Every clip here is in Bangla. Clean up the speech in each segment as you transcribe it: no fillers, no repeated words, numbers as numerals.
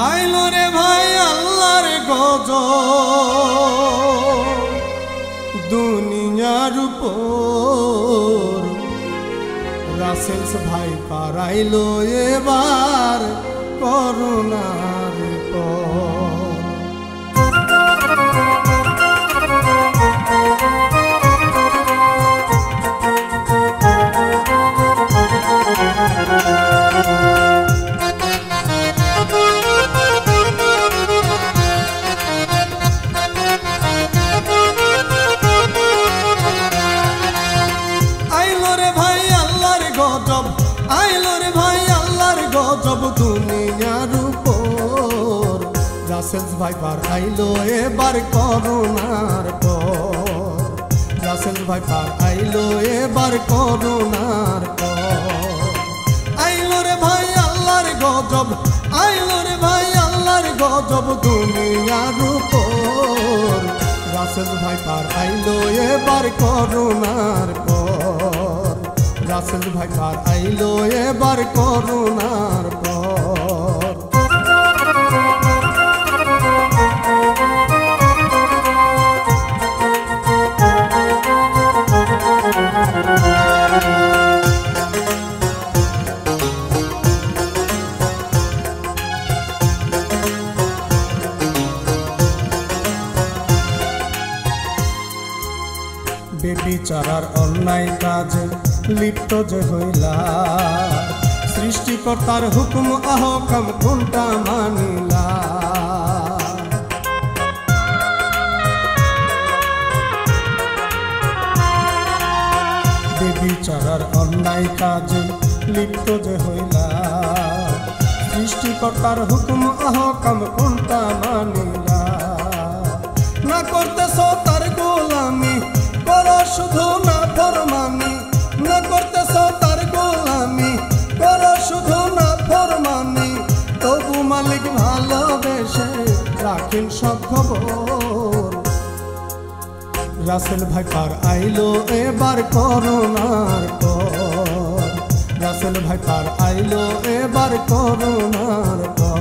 আইলো রে ভাই আল্লাহর গজব দুনিয়ার উপর রাসেলস ভাই পারাইলো এবার করোনার পর। গজব দুনিয়ার উপর রাসেলস ভাই পার আইলো এবার করোনার পর। রাসেলস ভাই পার আইলো এবার করোনার পর। আইলো রে ভাই আল্লাহর গজব, আইলো রে ভাই আল্লাহর গজব দুনিয়ার উপর রাসেলস ভাই পার আইলো এবার করোনার পর। রাসেলস ভাই পার আইলো এবার করোনার পর। বেবিচারার অন্যায় কাজে লিপ্ত যে হইলা, সৃষ্টিকর্তার হুকুম আহকাম কোনটা মানিলা। বেবিচারার অন্যায় কাজে লিপ্ত যে হইলা, সৃষ্টিকর্তার হুকুম আহকাম কোনটা মানিলা। না করতেছ তার গোলামি করো শুধু না ফরমানি, না করতেছ তার গোলামি করো শুধু না ফরমানি। তবু মালিক ভালোবেসে রাখেন সব খবর। রাসেল ভাই পার আইলো এবার করোনার পর। রাসেল ভাই পার আইলো এবার করোনার পর।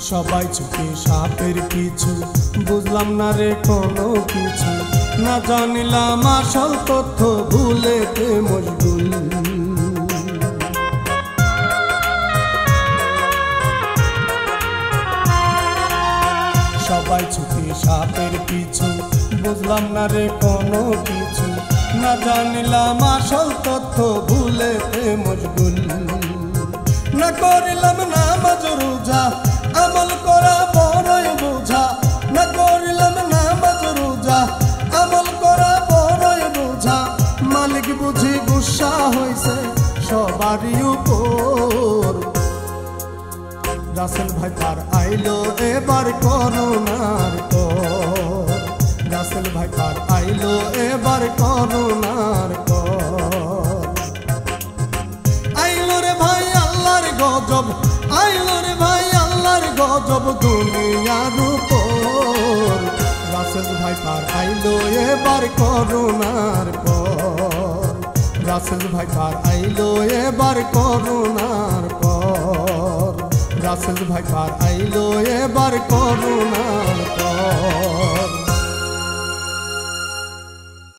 সবাই চুপি সাপের পিছু, বুঝলাম না রে কোনো কিছু। না জানিলাম আসল তথ্য, ভুলেতে মশগুল। সবাই চুপি সাপের পিছু, বুঝলাম না রে কোনো কিছু। না জানিলাম আসল তথ্য, ভুলেতে মশগুল। না করিলাম নামাজ রোজা, আমল করা বড়ই বোঝা। না করিলাম নামাজ রোজা, আমল করা বড়ই বোঝা। মালিক বুঝি গুসা হইছে সবারই উপর। রাসেল ভাই পার আইলো এবার করোনার পর। রাসেল ভাই পার আইলো এবার করোনার পর। আইলো রে ভাই আল্লাহর গজব, আইলো রে ভাই আল্লাহর গজব দুনিয়ার উপর। রাসেল ভাই পার আইলো এবার করোনার পর। রাসেল ভাই পার আইলো এবার করোনার পর। রাসেল ভাই পার আইলো এবার করোনার